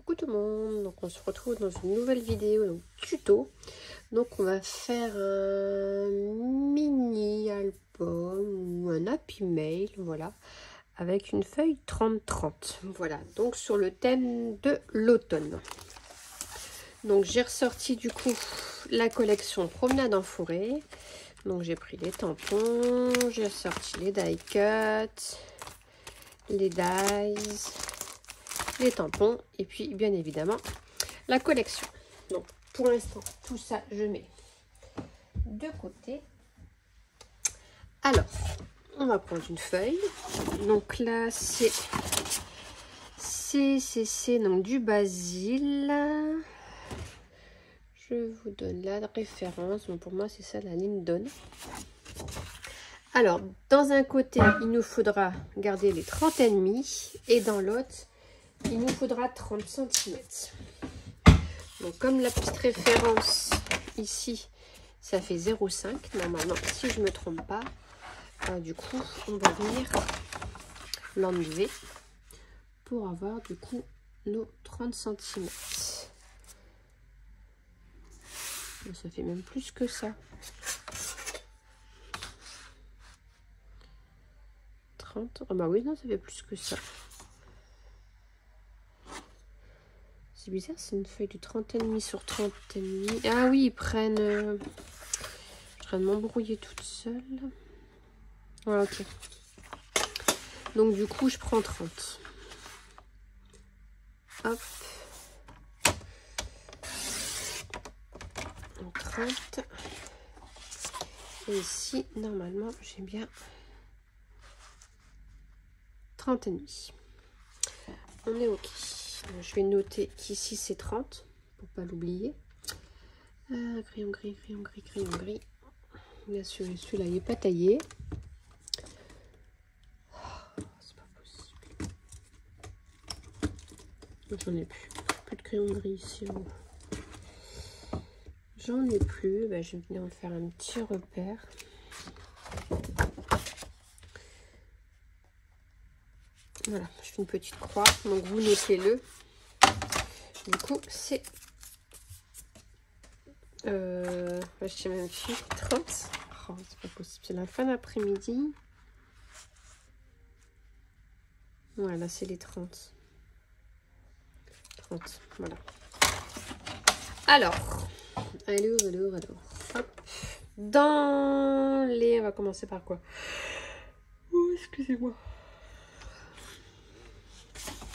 Coucou tout le monde, donc on se retrouve dans une nouvelle vidéo, donc tuto. Donc on va faire un mini album ou un happy mail, voilà, avec une feuille 30-30. Voilà, donc sur le thème de l'automne. Donc j'ai ressorti du coup la collection Promenade en forêt. Donc j'ai pris les tampons, j'ai ressorti les die cuts, les dies, les tampons et puis bien évidemment la collection. Donc pour l'instant tout ça je mets de côté. Alors on va prendre une feuille. Donc là c'est donc du basil. Je vous donne la référence. Bon, pour moi c'est ça la Lindon. Alors dans un côté il nous faudra garder les 30,5 et dans l'autre il nous faudra 30 cm. Donc comme la petite référence ici, ça fait 0,5 normalement, si je ne me trompe pas. Du coup, on va venir l'enlever pour avoir du coup nos 30 cm. Ça fait même plus que ça. 30. Oh bah oui, non, ça fait plus que ça. C'est bizarre, c'est une feuille de 30,5 sur 30,5. Ah oui, ils prennent... Je suis en train de m'embrouiller toute seule. Voilà, ok. Donc du coup, je prends 30. Hop. Donc 30. Et ici, normalement, j'ai bien 30,5. On est ok. Je vais noter qu'ici c'est 30 pour pas l'oublier. Crayon gris, crayon gris, crayon gris. Bien sûr, celui-là il n'est pas taillé. Oh, c'est pas possible. J'en ai plus de crayon gris ici. J'en ai plus. Ben, je vais venir en faire un petit repère. Voilà, je fais une petite croix. Donc vous notez-le. Du coup, c'est je sais même plus, 30. Oh, c'est pas possible, c'est la fin d'après-midi. Voilà, c'est les 30. 30, voilà. Alors, alors. Hop. Dans les... On va commencer par quoi? Oh, excusez-moi.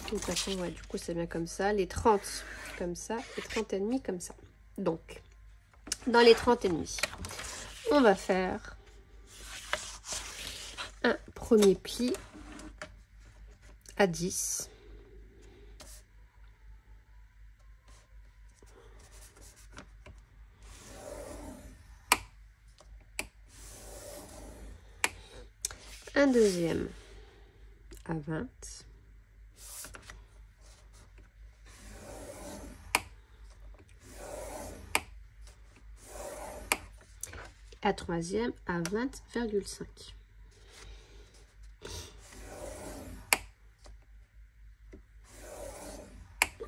De toute façon, ouais, du coup, c'est bien comme ça. Les 30 comme ça, les 30,5 comme ça. Donc, dans les 30,5, on va faire un premier pli à 10. Un deuxième à 20. Un troisième à 20,5.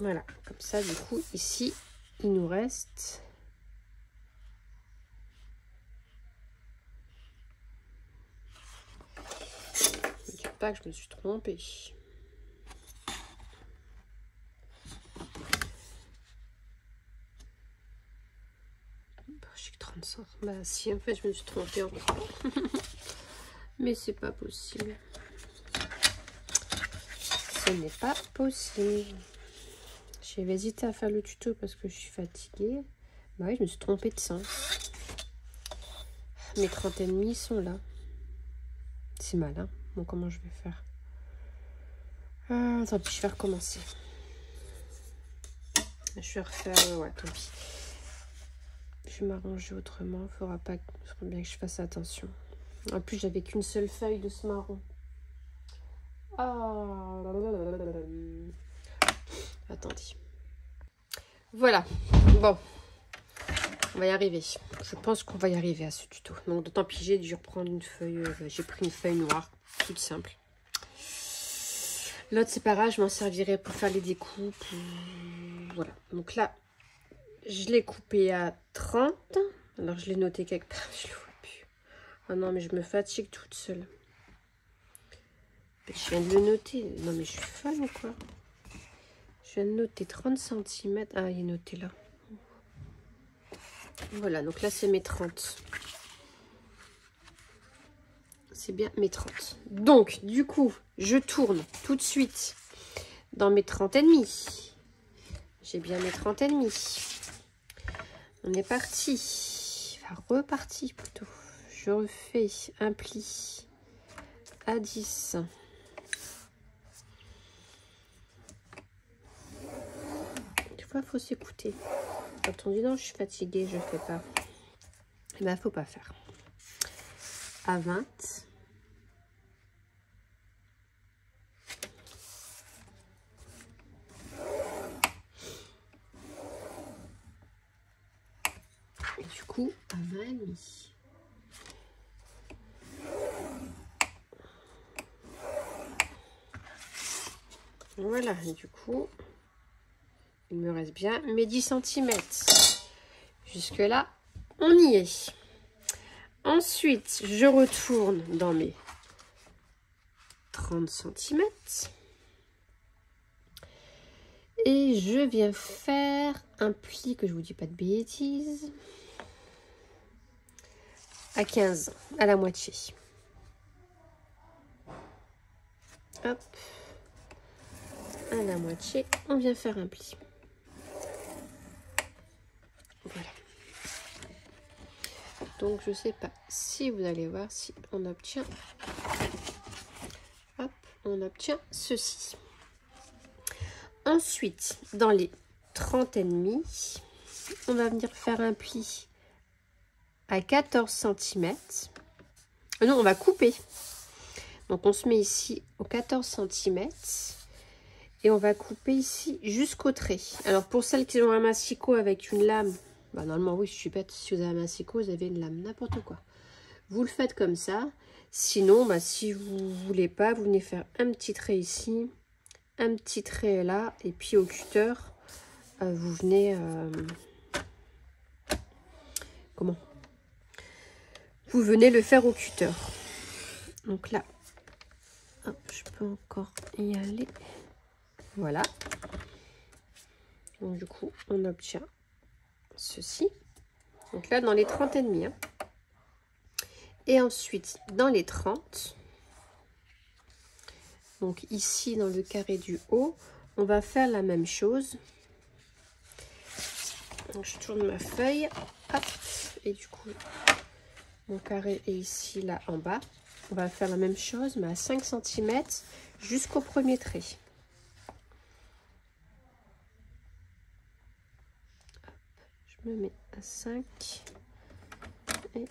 Voilà, comme ça, du coup, ici, il nous reste... Ne dis pas que je me suis trompée. J'ai que 35. Bah si, en fait, je me suis trompée encore. Mais c'est pas possible. Ce n'est pas possible. J'ai hésité à faire le tuto parce que je suis fatiguée. Bah oui, je me suis trompée de sens. Mes 30,5 sont là. C'est malin. Bon, comment je vais faire? Tant pis, je vais recommencer. Je vais refaire... ouais, tant pis. Je vais m'arranger autrement. Faudra bien que je fasse attention. En plus, j'avais qu'une seule feuille de ce marron. Ah. Attendez. Voilà. Bon. On va y arriver. Je pense qu'on va y arriver à ce tuto. Donc, tant pis, j'ai dû reprendre une feuille. J'ai pris une feuille noire. Toute simple. L'autre, c'est pas grave. Je m'en servirai pour faire les découpes. Voilà, donc là, je l'ai coupé à 30. Alors, je l'ai noté quelque part, je le vois plus. Ah non, mais je me fatigue toute seule. Je viens de le noter. Non, mais je suis folle ou quoi? Je viens de noter 30 cm. Ah, il est noté là. Voilà, donc là, c'est mes 30. C'est bien mes 30. Donc, du coup, je tourne tout de suite dans mes 30 et demi. J'ai bien mes 30 et demi. On est parti. Enfin, reparti plutôt. Je refais un pli à 10. Des fois, il faut s'écouter. Quand on dit non, je suis fatiguée, je fais pas. Eh ben, faut pas faire. À 20. Et du coup, à 20 et demi. Voilà, et du coup, il me reste bien mes 10 cm. Jusque là, on y est. Ensuite, je retourne dans mes 30 cm. Et je viens faire un pli, que je vous dis pas de bêtises, à 15, à la moitié. Hop. À la moitié, on vient faire un pli. Voilà. Donc, je sais pas si vous allez voir si on obtient... Hop, on obtient ceci. Ensuite, dans les 30 et demi, on va venir faire un pli à 14 cm. Non, on va couper. Donc, on se met ici au 14 cm. Et on va couper ici jusqu'au trait. Alors, pour celles qui ont un massicot avec une lame, bah normalement, oui, je suis bête. Si vous avez un massicot, vous avez une lame, n'importe quoi. Vous le faites comme ça. Sinon, bah, si vous voulez pas, vous venez faire un petit trait ici. Un petit trait là, et puis au cutter, vous venez comment vous venez le faire au cutter. Donc là, hop, je peux encore y aller. Voilà. Donc du coup, on obtient ceci. Donc là, dans les 30 et demi. Hein. Et ensuite, dans les 30, donc ici, dans le carré du haut, on va faire la même chose. Donc, je tourne ma feuille. Hop, et du coup, mon carré est ici, là, en bas. On va faire la même chose, mais à 5 cm jusqu'au premier trait. Hop, je me mets à 5. Et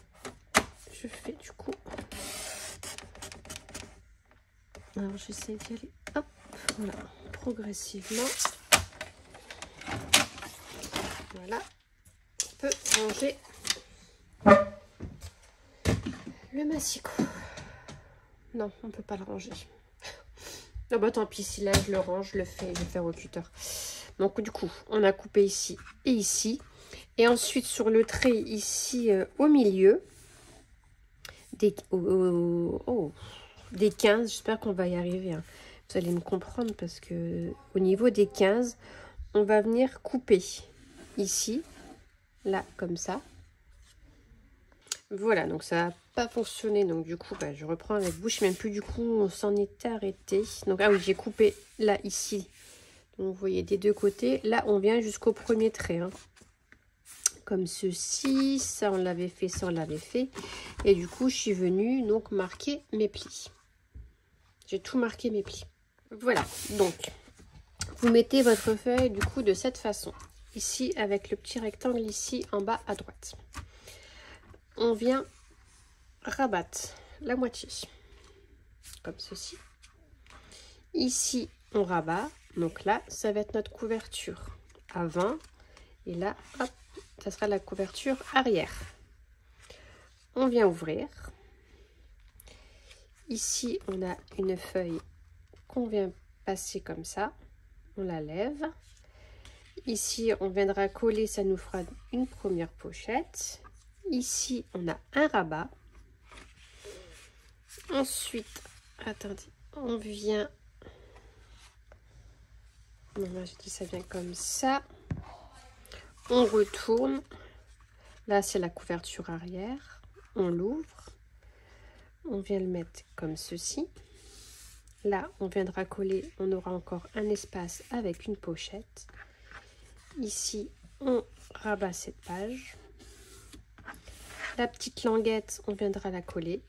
je fais du coup... Alors, j'essaie d'y aller. Hop, voilà, progressivement. Voilà, on peut ranger le massicot. Non, on peut pas le ranger. Ah bah tant pis, si là je le range, je le fais, je vais faire au cutter. Donc du coup, on a coupé ici et ici. Et ensuite sur le trait ici au milieu, des 15, j'espère qu'on va y arriver. Hein. Vous allez me comprendre parce que au niveau des 15, on va venir couper ici, là, comme ça. Voilà, donc ça n'a pas fonctionné. Donc du coup, bah, je reprends avec vous. Je ne sais même plus du coup, on s'en était arrêté. Donc, ah oui, j'ai coupé là, ici. Donc vous voyez, des deux côtés. Là, on vient jusqu'au premier trait. Hein. Comme ceci. Ça, on l'avait fait, ça, on l'avait fait. Et du coup, je suis venue donc marquer mes plis. J'ai tout marqué mes plis. Voilà, donc vous mettez votre feuille du coup de cette façon. Ici, avec le petit rectangle ici en bas à droite. On vient rabattre la moitié comme ceci. Ici on rabat, donc là ça va être notre couverture à 20 et là hop, ça sera la couverture arrière. On vient ouvrir. Ici on a une feuille qu'on vient passer comme ça, on la lève. ici on viendra coller, ça nous fera une première pochette. Ici on a un rabat. Ensuite, attendez, on vient, non là j'ai dit ça vient comme ça, on retourne, là c'est la couverture arrière, on l'ouvre, on vient le mettre comme ceci. Là, on viendra coller, on aura encore un espace avec une pochette. Ici, on rabat cette page. La petite languette, on viendra la coller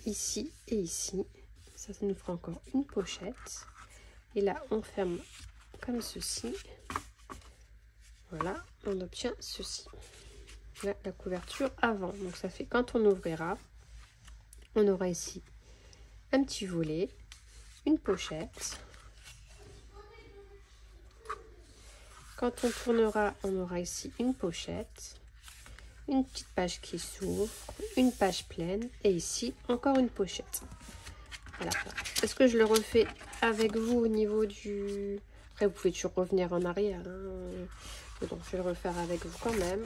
ici et ici. Ça nous fera encore une pochette. Et là, on ferme comme ceci. Voilà, on obtient ceci. Là, la couverture avant. Donc, ça fait quand on ouvrira, on aura ici un petit volet. Une pochette. Quand on tournera, on aura ici une pochette, une petite page qui s'ouvre, une page pleine et ici encore une pochette. Voilà. Est-ce que je le refais avec vous au niveau du... Après, vous pouvez toujours revenir en arrière. Hein. Mais donc, je vais le refaire avec vous quand même.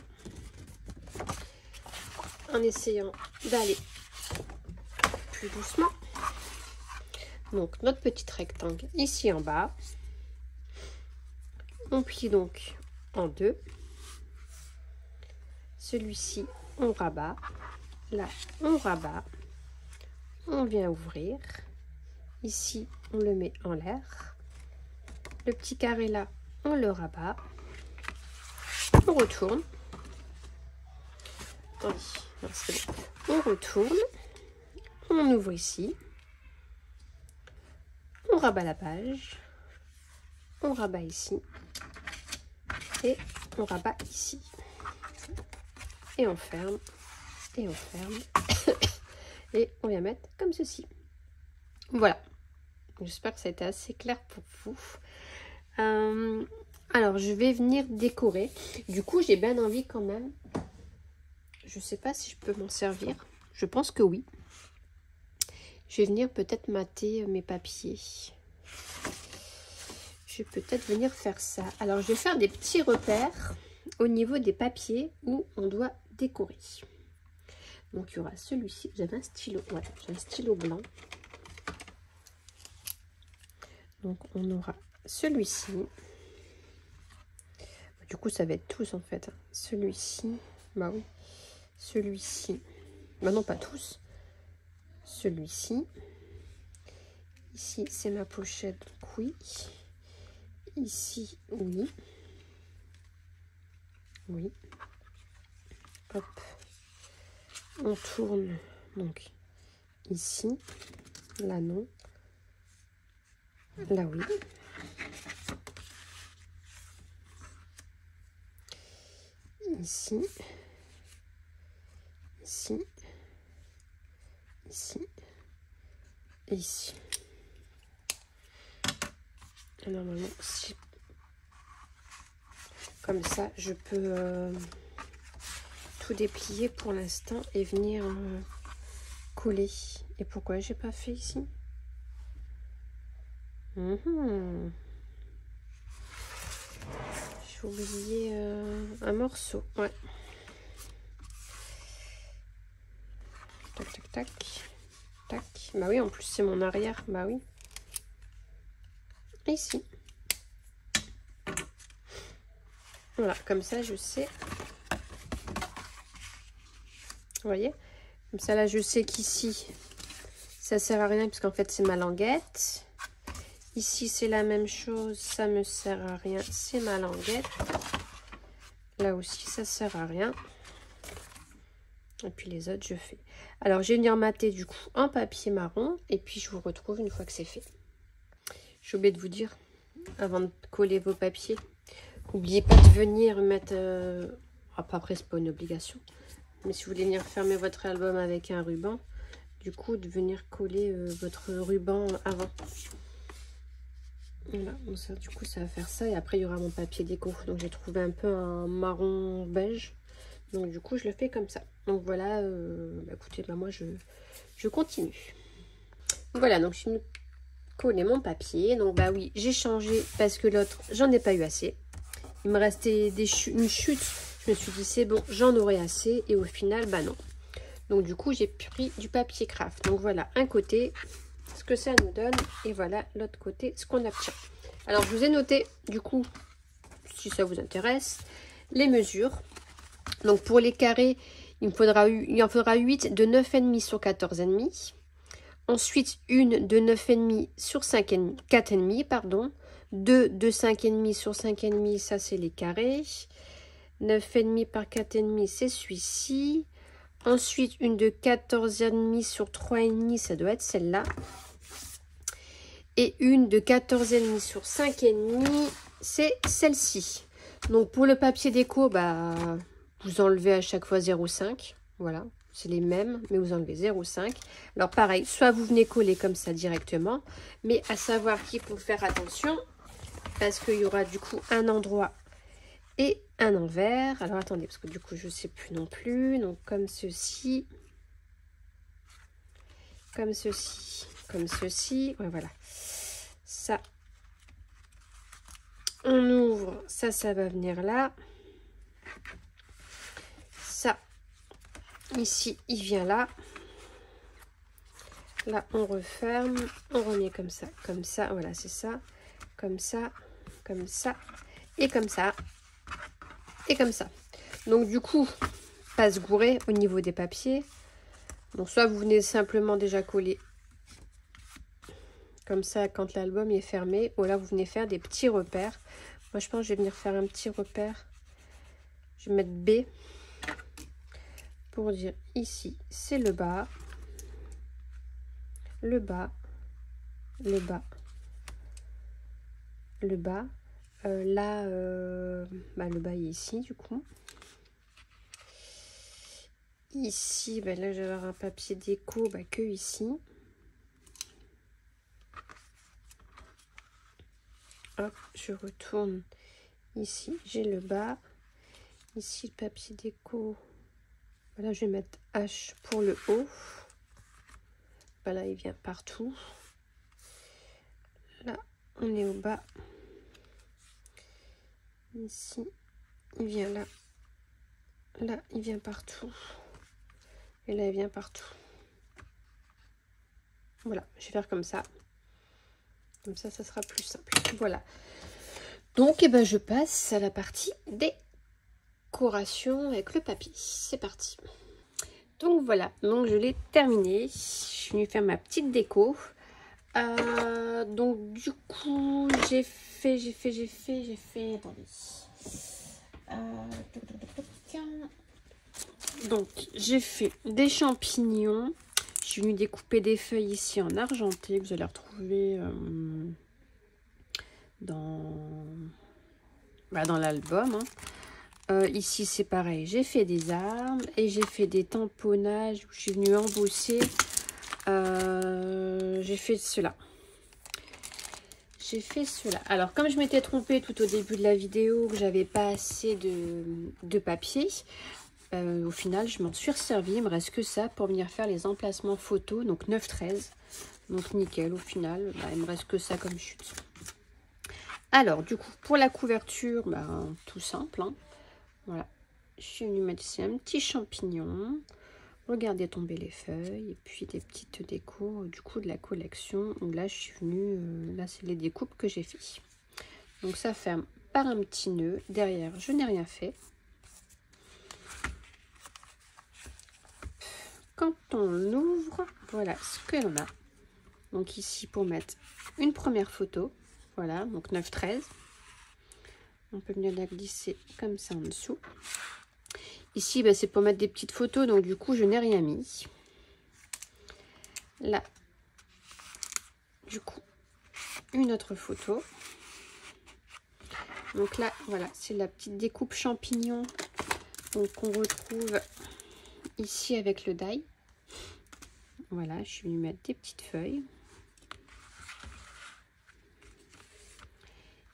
En essayant d'aller plus doucement. Donc notre petit rectangle ici en bas, on plie donc en deux. Celui-ci on rabat, là on rabat, on vient ouvrir. Ici on le met en l'air. Le petit carré là on le rabat, on retourne. Attendez, non, c'est bon. On retourne, on ouvre ici. On rabat la page, on rabat ici et on rabat ici. Et on ferme, et on ferme, et on vient mettre comme ceci. Voilà, j'espère que ça a été assez clair pour vous. Alors, je vais venir décorer. Du coup, j'ai bien envie quand même. Je ne sais pas si je peux m'en servir. Je pense que oui. Je vais venir peut-être mater mes papiers. Je vais peut-être venir faire ça. Alors, je vais faire des petits repères au niveau des papiers où on doit décorer. Donc, il y aura celui-ci. J'avais un stylo. Ouais, j'ai un stylo blanc. Donc, on aura celui-ci. Du coup, ça va être tous en fait. Celui-ci. Bah oui. Celui-ci. Bah non, pas tous. Celui-ci. Ici, c'est ma pochette, donc oui. Ici, oui. Oui. Hop. On tourne, donc, ici. Là, non. Là, oui. Ici. Ici. Ici. Et ici. Et normalement, si comme ça, je peux tout déplier pour l'instant et venir coller. Et pourquoi j'ai pas fait ici? J'ai oublié un morceau. Ouais. Tac, tac, tac. Tac. Bah oui, en plus, c'est mon arrière. Bah oui. Ici. Voilà, comme ça, je sais. Vous voyez? Comme ça, là, je sais qu'ici, ça sert à rien, puisqu'en fait, c'est ma languette. Ici, c'est la même chose. Ça me sert à rien. C'est ma languette. Là aussi, ça sert à rien. Et puis, les autres, je fais. Alors, je vais venir mater, du coup, en papier marron. Et puis, je vous retrouve une fois que c'est fait. J'ai oublié de vous dire, avant de coller vos papiers, n'oubliez pas de venir mettre... après, c'est pas une obligation. Mais si vous voulez venir fermer votre album avec un ruban, du coup, de venir coller votre ruban avant. Voilà, donc ça, du coup, ça va faire ça. Et après, il y aura mon papier déco. Donc, j'ai trouvé un peu un marron beige. Donc, du coup, je le fais comme ça. Donc, voilà. Bah, écoutez, bah, moi, je continue. Voilà, donc, je suis coller mon papier. Donc, bah oui, j'ai changé parce que l'autre, j'en ai pas eu assez. il me restait une chute. Je me suis dit, c'est bon, j'en aurai assez. Et au final, bah non. Donc, du coup, j'ai pris du papier craft. Donc, voilà, un côté, ce que ça nous donne. Et voilà, l'autre côté, ce qu'on obtient. Alors, je vous ai noté, du coup, si ça vous intéresse, les mesures. Donc, pour les carrés, il en faudra 8 de 9,5 sur 14,5. Ensuite, une de 9,5 sur 4,5, pardon. 2 de 5,5 sur 5,5, ça c'est les carrés. 9,5 par 4,5, c'est celui-ci. Ensuite, une de 14,5 sur 3,5, ça doit être celle-là. Et une de 14,5 sur 5,5, c'est celle-ci. Donc pour le papier déco, bah, vous enlevez à chaque fois 0,5. Voilà, c'est les mêmes, mais vous enlevez 0,5. Alors pareil, soit vous venez coller comme ça directement, mais à savoir qu'il faut faire attention, parce qu'il y aura du coup un endroit et un envers. Alors attendez, parce que du coup je ne sais plus non plus. Donc comme ceci, comme ceci, comme ceci. Ouais, voilà. Ça, on ouvre, ça va venir là. Ça, ici, il vient là. Là, on referme, on remet comme ça, voilà, c'est ça. Comme ça, comme ça, et comme ça, et comme ça. Donc du coup, pas se gourer au niveau des papiers. Donc soit vous venez simplement déjà coller comme ça quand l'album est fermé, ou là vous venez faire des petits repères. Moi je pense que je vais venir faire un petit repère. Je vais mettre B pour dire ici c'est le bas, le bas, le bas, le bas. Là, bah, le bas est ici du coup. Ici, bah, là je vais avoir un papier déco bah, que ici. Hop, je retourne ici, j'ai le bas. Ici, le papier déco. Voilà, je vais mettre H pour le haut. Voilà, il vient partout. Là, on est au bas. Ici, il vient là. Là, il vient partout. Et là, il vient partout. Voilà, je vais faire comme ça. Comme ça sera plus simple. Voilà. Donc, eh ben, je passe à la partie décoration avec le papier. C'est parti. Donc, voilà. Donc, je l'ai terminé. Je suis venue faire ma petite déco. Donc, du coup, j'ai fait. Attendez. Donc, j'ai fait des champignons. Je suis venue découper des feuilles ici en argenté que vous allez retrouver dans l'album. Ici, c'est pareil. J'ai fait des arbres et j'ai fait des tamponnages où je suis venue embosser. J'ai fait cela. Alors, comme je m'étais trompée tout au début de la vidéo, que j'avais pas assez de papier, au final, je m'en suis resservie. Il me reste que ça pour venir faire les emplacements photos. Donc 9-13. Donc nickel, au final, bah, il me reste que ça comme chute. Alors, du coup, pour la couverture, bah, tout simple. Hein. Voilà. Je suis venue mettre ici un petit champignon. Regardez tomber les feuilles. Et puis des petites décos, du coup, de la collection. Donc là, je suis venue... là, c'est les découpes que j'ai fait. Donc ça ferme par un petit nœud. Derrière, je n'ai rien fait. Quand on ouvre, voilà ce que l'on a. Donc ici, pour mettre une première photo. Voilà, donc 9-13. On peut venir la glisser comme ça en dessous. Ici, bah, c'est pour mettre des petites photos, donc du coup, je n'ai rien mis. Là, du coup, une autre photo. Donc là, voilà, c'est la petite découpe champignon. Donc, on retrouve ici avec le die. Voilà, je suis venue mettre des petites feuilles.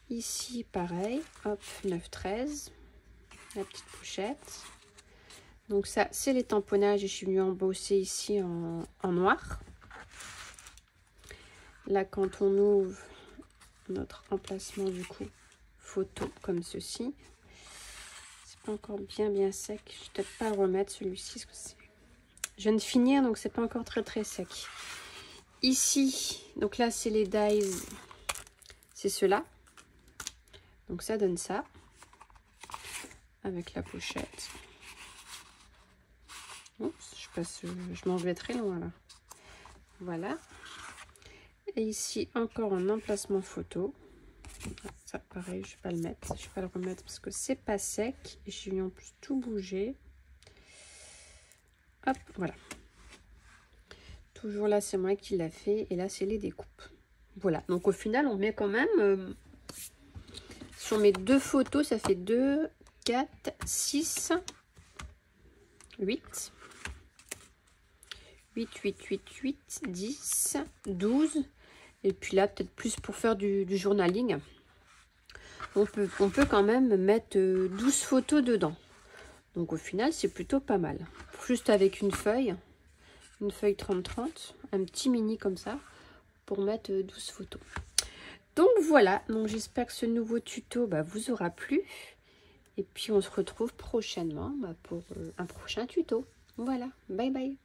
Ici, pareil, hop, 9-13. La petite pochette. Donc ça, c'est les tamponnages et je suis venue embosser ici en noir. Là, quand on ouvre notre emplacement du coup photos comme ceci. C'est pas encore bien sec. Je vais peut-être pas le remettre celui-ci. Je viens de finir, donc c'est pas encore très sec. Ici, donc là c'est les dies, c'est ceux-là. Donc ça donne ça avec la pochette. Oups, je m'en vais très loin là. Voilà. Et ici encore un emplacement photo. Ça pareil, je vais pas le mettre, je vais pas le remettre parce que c'est pas sec et je vais en plus tout bouger. Hop, voilà. Toujours là, c'est moi qui l'a fait et là, c'est les découpes. Voilà, donc au final, on met quand même sur mes deux photos, ça fait 2, 4, 6, 8. 8, 10, 12. Et puis là, peut-être plus pour faire du journaling. On peut quand même mettre 12 photos dedans. Donc au final, c'est plutôt pas mal. Juste avec une feuille 30-30, un petit mini comme ça, pour mettre 12 photos. Donc voilà, donc j'espère que ce nouveau tuto vous aura plu. Et puis on se retrouve prochainement pour un prochain tuto. Voilà, bye bye.